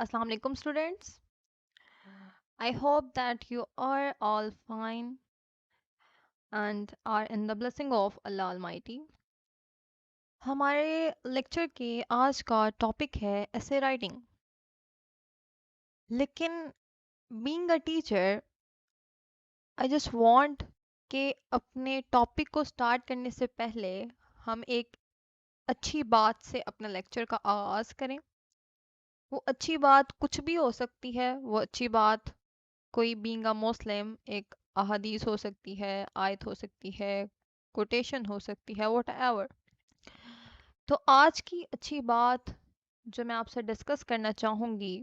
Assalamu alaikum students. I hope that you are all fine and are in the blessing of Allah Almighty. हमारे lecture के आज का topic है ऐसे writing. लेकिन being a teacher I just want कि अपने टॉपिक को स्टार्ट करने से पहले हम एक अच्छी बात से अपना लेक्चर का आगाज़ करें। वो अच्छी बात कुछ भी हो सकती है। वो अच्छी बात कोई बीइंग अ मुस्लिम एक अहादीस हो सकती है, आयत हो सकती है, कोटेशन हो सकती है, व्हाटएवर। तो आज की अच्छी बात जो मैं आपसे डिस्कस करना चाहूँगी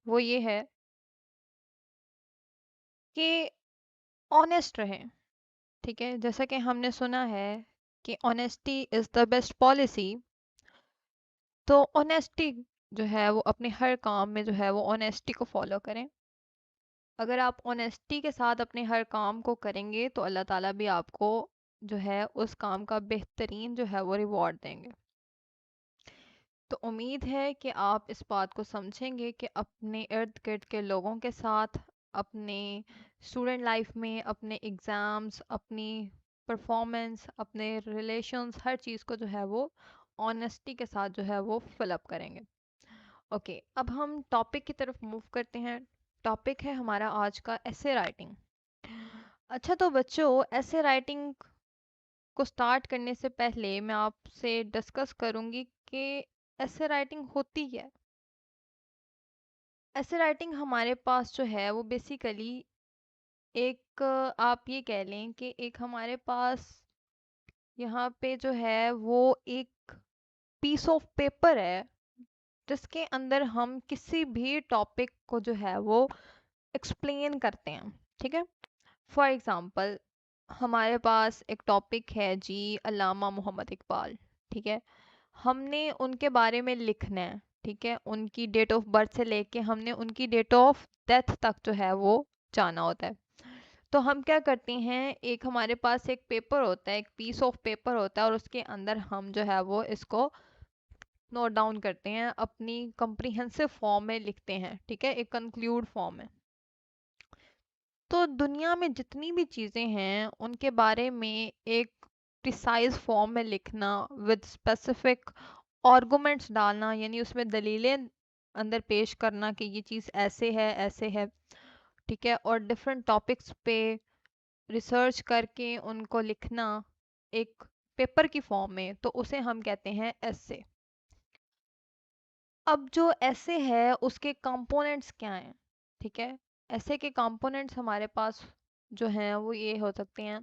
वो ये है कि ऑनेस्ट रहें। ठीक है, जैसा कि हमने सुना है कि honesty is the best policy. तो ऑनेस्टी जो है वो अपने हर काम में जो है वो ऑनेस्टी को फॉलो करें। अगर आप ऑनेस्टी के साथ अपने हर काम को करेंगे तो अल्लाह ताला भी आपको जो है उस काम का बेहतरीन जो है वो रिवॉर्ड देंगे। तो उम्मीद है कि आप इस बात को समझेंगे कि अपने इर्द गिर्द के लोगों के साथ, अपने स्टूडेंट लाइफ में, अपने एग्ज़ाम्स, अपनी परफॉर्मेंस, अपने रिलेशंस, हर चीज़ को जो है वो ऑनेस्टी के साथ जो है वो फिलअप करेंगे। ओके, अब हम टॉपिक की तरफ मूव करते हैं। टॉपिक है हमारा आज का ऐसे राइटिंग। अच्छा, तो बच्चों, ऐसे राइटिंग को स्टार्ट करने से पहले मैं आपसे डिस्कस करूंगी कि ऐसे राइटिंग होती क्या है। ऐसे राइटिंग हमारे पास जो है वो बेसिकली एक आप ये कह लें कि एक हमारे पास यहाँ पे जो है वो एक पीस ऑफ पेपर है जिसके अंदर हम किसी भी टॉपिक को जो है वो एक्सप्लेन करते हैं। ठीक है, फॉर एग्ज़ाम्पल हमारे पास एक टॉपिक है जी, अल्लामा मोहम्मद इकबाल। ठीक है, हमने उनके बारे में लिखना है। ठीक है, उनकी डेट ऑफ बर्थ से लेके हमने उनकी डेट ऑफ डेथ तक जो है वो जाना होता है। तो हम क्या करते हैं, एक हमारे पास एक पेपर होता है, एक पीस ऑफ पेपर होता है, और उसके अंदर हम जो है वो इसको नोट डाउन करते हैं, अपनी कंप्रीहेंसिव फॉर्म में लिखते हैं। ठीक है, एक कंक्लूड फॉर्म में। तो दुनिया में जितनी भी चीज़ें हैं उनके बारे में एक प्रिसाइज फॉर्म में लिखना विद स्पेसिफिक आर्गुमेंट्स डालना, यानी उसमें दलीलें अंदर पेश करना कि ये चीज़ ऐसे है, ऐसे है। ठीक है, और डिफरेंट टॉपिक्स पे रिसर्च करके उनको लिखना एक पेपर की फॉर्म में, तो उसे हम कहते हैं एसे। अब जो ऐसे है उसके कंपोनेंट्स क्या हैं। ठीक है, ऐसे के कंपोनेंट्स हमारे पास जो हैं वो ये हो सकते हैं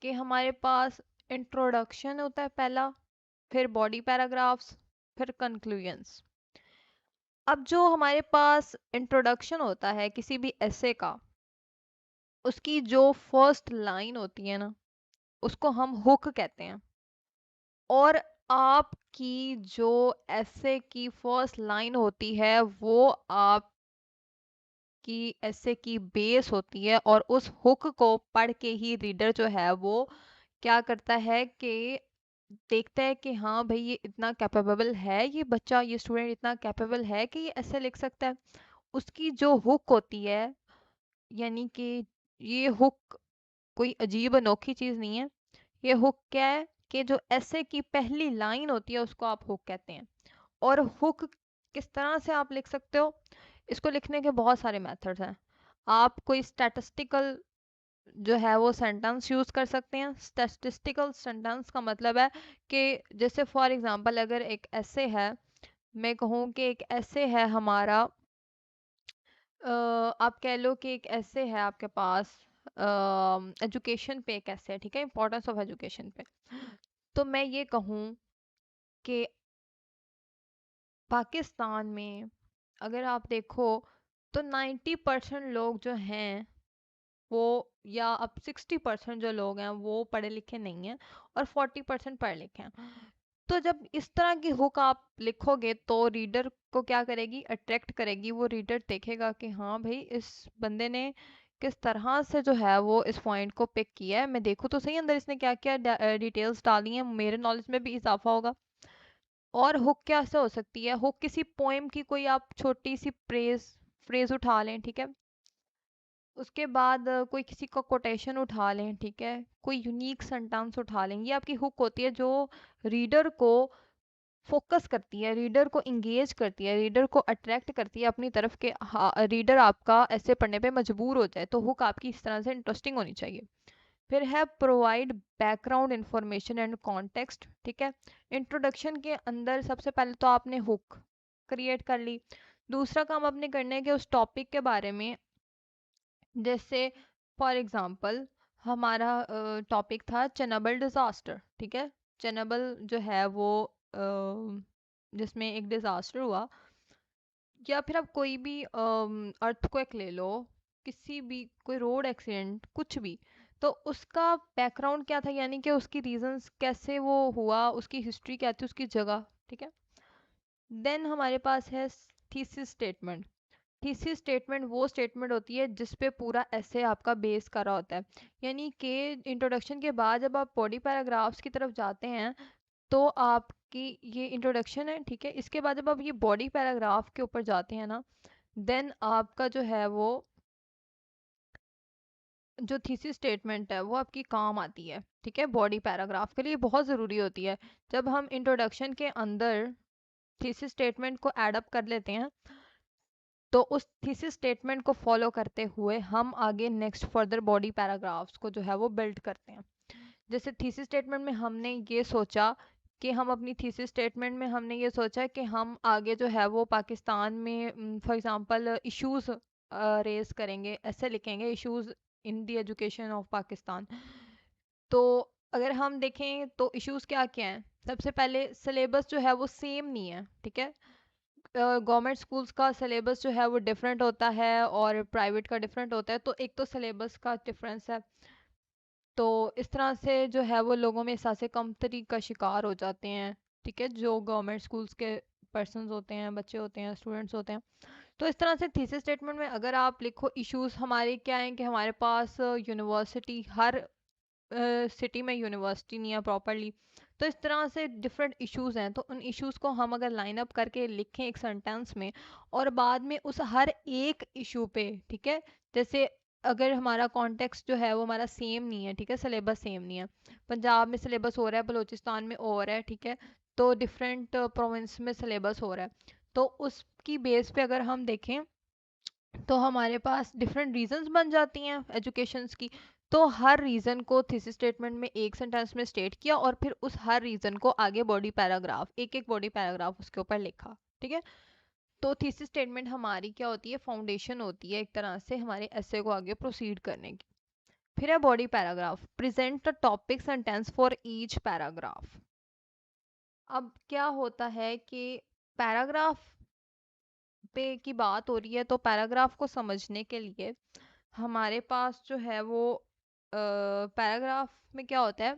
कि हमारे पास इंट्रोडक्शन होता है पहला, फिर बॉडी पैराग्राफ्स, फिर कंक्लूजन्स। अब जो हमारे पास इंट्रोडक्शन होता है किसी भी ऐसे का, उसकी जो फर्स्ट लाइन होती है ना, उसको हम हुक कहते हैं। और आपकी जो ऐसे की फर्स्ट लाइन होती है वो आपकी ऐसे की बेस होती है, और उस हुक को पढ़ के ही रीडर जो है वो क्या करता है कि देखता है कि हाँ भाई, ये इतना कैपेबल है, ये बच्चा, ये स्टूडेंट इतना कैपेबल है कि ये ऐसे लिख सकता है। उसकी जो हुक होती है, यानी कि ये हुक कोई अजीब अनोखी चीज़ नहीं है। ये हुक क्या है कि जो ऐसे की पहली लाइन होती है उसको आप हुक कहते हैं। और हुक किस तरह से आप लिख सकते हो, इसको लिखने के बहुत सारे मेथड्स हैं। आप कोई स्टैटिस्टिकल जो है वो सेंटेंस यूज़ कर सकते हैं। स्टैटिस्टिकल सेंटेंस का मतलब है कि जैसे फॉर एग्जांपल अगर एक ऐसे है, मैं कहूँ कि एक ऐसे है हमारा, आप कह लो कि एक ऐसे है आपके पास एजुकेशन पे, एक ऐसे है। ठीक है, इंपॉर्टेंस ऑफ एजुकेशन पे। तो मैं ये कहूँ कि पाकिस्तान में अगर आप देखो तो 90% लोग जो हैं वो, या अब 60% जो लोग हैं वो पढ़े लिखे नहीं हैं, और 40% पढ़े लिखे हैं। तो जब इस तरह की हुक आप लिखोगे तो रीडर को क्या करेगी, अट्रैक्ट करेगी। वो रीडर देखेगा कि हाँ भाई, इस बंदे ने किस तरह से जो है वो इस पॉइंट को पिक किया है, मैं देखूँ तो सही अंदर इसने क्या क्या डिटेल्स डाली हैं, मेरे नॉलेज में भी इजाफा होगा। और हुक क्या से हो सकती है, हुक किसी पोएम की कोई आप छोटी सी फ्रेज उठा लें, ठीक है। उसके बाद कोई किसी का कोटेशन उठा लें, ठीक है, कोई यूनिक सेंटेंस उठा लें, ये आपकी हुक होती है जो रीडर को फोकस करती है, रीडर को इंगेज करती है, रीडर को अट्रैक्ट करती है अपनी तरफ के, रीडर आपका ऐसे पढ़ने पे मजबूर हो जाए। तो हुक आपकी इस तरह से इंटरेस्टिंग होनी चाहिए। फिर है provide background information and context, ठीक है। इंट्रोडक्शन के अंदर सबसे पहले तो आपने हुक क्रिएट कर ली। दूसरा काम आपने करना है कि उस टॉपिक के बारे में, जैसे फॉर एग्जांपल हमारा टॉपिक था चेनाबल डिजास्टर, ठीक है। चेनाबल जो है वो जिसमें एक डिजास्टर हुआ, या फिर आप कोई भी अर्थक्वेक ले लो, किसी भी कोई रोड एक्सीडेंट कुछ भी, तो उसका बैकग्राउंड क्या था, यानी कि उसकी रीजंस कैसे वो हुआ, उसकी हिस्ट्री क्या थी उसकी जगह, ठीक है। देन हमारे पास है थीसिस स्टेटमेंट। थीसिस स्टेटमेंट वो स्टेटमेंट होती है जिस पे पूरा ऐसे आपका बेस करा होता है, यानी कि इंट्रोडक्शन के बाद जब आप बॉडी पैराग्राफ्स की तरफ जाते हैं तो आपकी ये इंट्रोडक्शन है, ठीक है। इसके बाद जब आप ये बॉडी पैराग्राफ के ऊपर जाते हैं ना, देन आपका जो है वो जो थीसिस स्टेटमेंट है वो आपकी काम आती है, ठीक है। बॉडी पैराग्राफ के लिए बहुत ज़रूरी होती है। जब हम इंट्रोडक्शन के अंदर थीसिस स्टेटमेंट को एडअप कर लेते हैं, तो उस थीसिस स्टेटमेंट को फॉलो करते हुए हम आगे नेक्स्ट फर्दर बॉडी पैराग्राफ्स को जो है वो बिल्ड करते हैं। जैसे थीसिस स्टेटमेंट में हमने ये सोचा कि हम अपनी थीसिस स्टेटमेंट में हमने ये सोचा कि हम आगे जो है वो पाकिस्तान में फॉर एग्जांपल इश्यूज रेज करेंगे, ऐसे लिखेंगे issues in the education of Pakistan. तो अगर हम देखें तो इश्यूज क्या क्या हैं, सबसे पहले सिलेबस जो है वो सेम नहीं है, ठीक है। गवर्नमेंट स्कूल्स का सिलेबस जो है वो डिफरेंट होता है और प्राइवेट का डिफरेंट होता है, तो एक तो सिलेबस का डिफरेंस है। तो इस तरह से जो है वो लोगों में एहसास कमतरी का शिकार हो जाते हैं, ठीक है, जो गवर्नमेंट स्कूल्स के पर्सन्स होते हैं, बच्चे होते हैं, स्टूडेंट्स होते हैं। तो इस तरह से थीसिस स्टेटमेंट में अगर आप लिखो इश्यूज हमारे क्या हैं, कि हमारे पास यूनिवर्सिटी हर सिटी में यूनिवर्सिटी नहीं है प्रॉपरली, तो इस तरह से डिफरेंट इश्यूज हैं, तो उन इश्यूज को हम अगर लाइन अप करके लिखें एक सेंटेंस में, और बाद में उस हर एक इशू पे, ठीक है, जैसे अगर हमारा कॉन्टेक्स्ट जो है वो हमारा सेम नहीं है, ठीक है, सिलेबस सेम नहीं है, पंजाब में सिलेबस हो रहा है, बलूचिस्तान में और है, ठीक है, तो डिफरेंट प्रोविंस में सिलेबस हो रहा है, तो उसकी बेस पे अगर हम देखें तो हमारे पास डिफरेंट रीजंस बन जाती हैं एजुकेशंस की। तो हर रीजन को थीसिस स्टेटमेंट में एक सेंटेंस में स्टेट किया, और फिर उस हर रीजन को आगे बॉडी पैराग्राफ, एक एक बॉडी पैराग्राफ उसके ऊपर लिखा, ठीक है। तो थीसिस स्टेटमेंट हमारी क्या होती है, फाउंडेशन होती है एक तरह से हमारे ऐसे को आगे प्रोसीड करने की। फिर है body paragraph, present the topic sentence for each paragraph. अब क्या होता है कि पैराग्राफ पे की बात हो रही है, तो पैराग्राफ को समझने के लिए हमारे पास जो है वो पैराग्राफ में क्या होता है,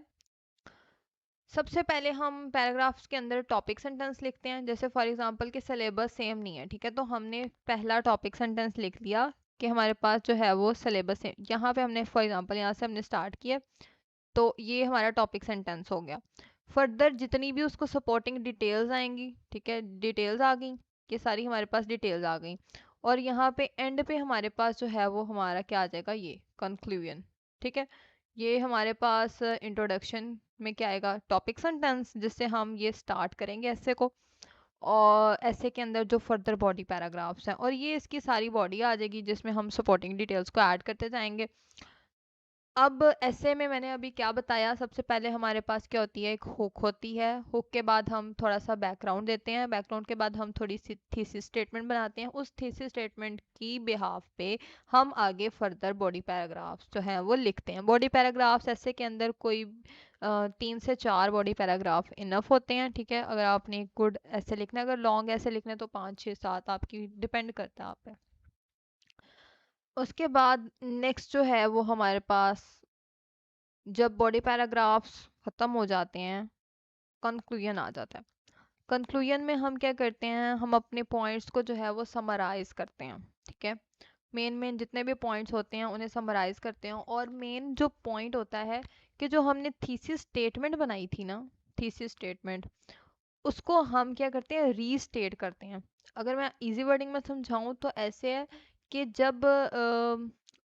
सबसे पहले हम पैराग्राफ्स के अंदर टॉपिक सेंटेंस लिखते हैं। जैसे फॉर एग्जांपल कि सिलेबस सेम नहीं है, ठीक है, तो हमने पहला टॉपिक सेंटेंस लिख लिया कि हमारे पास जो है वो सिलेबस है, यहाँ पे हमने फॉर एग्जांपल यहाँ से हमने स्टार्ट किया, तो ये हमारा टॉपिक सेंटेंस हो गया। फर्दर जितनी भी उसको सपोर्टिंग डिटेल्स आएंगी, ठीक है, डिटेल्स आ गई, ये सारी हमारे पास डिटेल्स आ गई, और यहाँ पे एंड पे हमारे पास जो है वो हमारा क्या आ जाएगा, ये कंक्लूजन, ठीक है। ये हमारे पास इंट्रोडक्शन में क्या आएगा, टॉपिक सेंटेंस, जिससे हम ये स्टार्ट करेंगे ऐसे को, और ऐसे के अंदर जो फर्दर बॉडी पैराग्राफ्स हैं, और ये इसकी सारी बॉडी आ जाएगी जिसमें हम सपोर्टिंग डिटेल्स को ऐड करते जाएंगे। अब ऐसे में मैंने अभी क्या बताया, सबसे पहले हमारे पास क्या होती है, एक हुक होती है, हुक के बाद हम थोड़ा सा बैकग्राउंड देते हैं, बैकग्राउंड के बाद हम थोड़ी सी थीसिस स्टेटमेंट बनाते हैं, उस थीसिस स्टेटमेंट की बिहाफ पे हम आगे फर्दर बॉडी पैराग्राफ्स जो हैं वो लिखते हैं। बॉडी पैराग्राफ्स ऐसे के अंदर कोई 3 से 4 बॉडी पैराग्राफ इनफ होते हैं, ठीक है। अगर आपने गुड ऐसे लिखना है, अगर लॉन्ग ऐसे लिखना है तो 5 6 7 आपकी डिपेंड करता है आप पे। उसके बाद नेक्स्ट जो है वो हमारे पास, जब बॉडी पैराग्राफ्स ख़त्म हो जाते हैं, कंक्लूजन आ जाता है। कंक्लूजन में हम क्या करते हैं, हम अपने पॉइंट्स को जो है वो समराइज करते हैं, ठीक है। मेन मेन जितने भी पॉइंट्स होते हैं उन्हें समराइज करते हैं, और मेन जो पॉइंट होता है कि जो हमने थीसिस स्टेटमेंट बनाई थी ना, थीसिस स्टेटमेंट, उसको हम क्या करते हैं, रीस्टेट करते हैं। अगर मैं इजी वर्डिंग में समझाऊं तो ऐसे है कि जब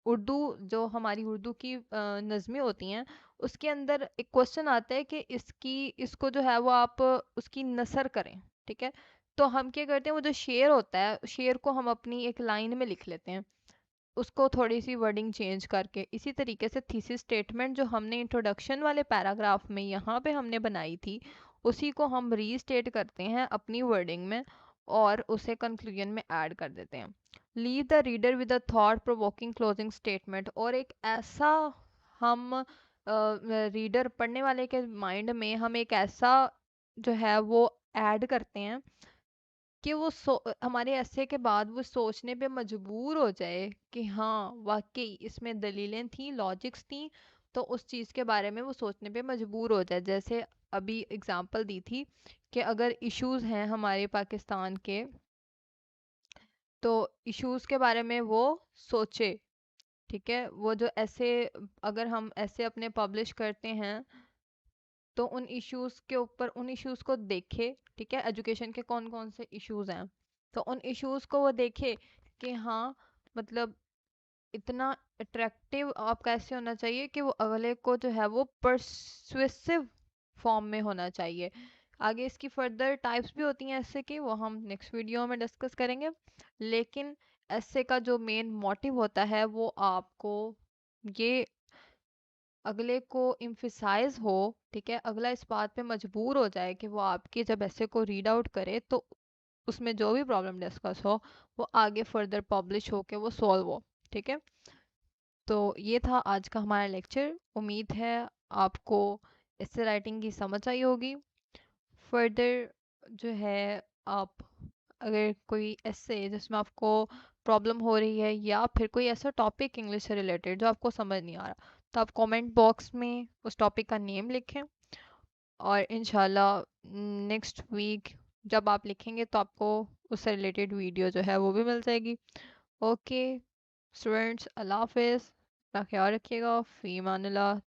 उर्दू, जो हमारी उर्दू की नज़में होती हैं, उसके अंदर एक क्वेश्चन आता है कि इसको जो है वो आप उसकी नसर करें, ठीक है। तो हम क्या करते हैं, वो जो शेर होता है, शेर को हम अपनी एक लाइन में लिख लेते हैं, उसको थोड़ी सी वर्डिंग चेंज करके। इसी तरीके से थीसिस स्टेटमेंट जो हमने इंट्रोडक्शन वाले पैराग्राफ में यहाँ पे हमने बनाई थी, उसी को हम रीस्टेट करते हैं अपनी वर्डिंग में और उसे कंक्लूजन में ऐड कर देते हैं। Leave the reader with a thought provoking closing statement, और एक ऐसा हम रीडर, पढ़ने वाले के माइंड में हम एक ऐसा जो है वो ऐड करते हैं कि वो हमारे ऐसे के बाद वो सोचने पे मजबूर हो जाए कि हाँ वाकई इसमें दलीलें थी, लॉजिक्स थी, तो उस चीज़ के बारे में वो सोचने पे मजबूर हो जाए। जैसे अभी एग्जांपल दी थी कि अगर इश्यूज हैं हमारे पाकिस्तान के, तो इश्यूज के बारे में वो सोचे, ठीक है। वो जो ऐसे, अगर हम ऐसे अपने पब्लिश करते हैं, तो उन इश्यूज के ऊपर, उन इश्यूज को देखे, ठीक है, एजुकेशन के कौन कौन से इश्यूज हैं, तो उन इश्यूज को वो देखे कि हाँ, मतलब इतना अट्रैक्टिव आप कैसे होना चाहिए कि वो अगले को जो है वो परसुएसिव फॉर्म में होना चाहिए। आगे इसकी फर्दर टाइप्स भी होती हैं ऐसे की, वो हम नेक्स्ट वीडियो में डिस्कस करेंगे। लेकिन ऐसे का जो मेन मोटिव होता है वो आपको ये अगले को इम्फिसाइज हो, ठीक है, अगला इस बात पे मजबूर हो जाए कि वो आपके जब ऐसे को रीड आउट करे तो उसमें जो भी प्रॉब्लम डिस्कस हो वो आगे फर्दर पब्लिश हो के वो सॉल्व हो, ठीक है। तो ये था आज का हमारा लेक्चर। उम्मीद है आपको इससे राइटिंग की समझ आई होगी। फर्दर जो है, आप अगर कोई ऐसे जिसमें आपको प्रॉब्लम हो रही है या फिर कोई ऐसा टॉपिक इंग्लिश से रिलेटेड जो आपको समझ नहीं आ रहा, तो आप कमेंट बॉक्स में उस टॉपिक का नेम लिखें, और इंशाल्लाह नेक्स्ट वीक जब आप लिखेंगे तो आपको उससे रिलेटेड वीडियो जो है वो भी मिल जाएगी। ओके स्टूडेंट्स, अल्लाह हाफिज़, अपना ख्याल रखिएगा, फ़ी अमानिल्लाह।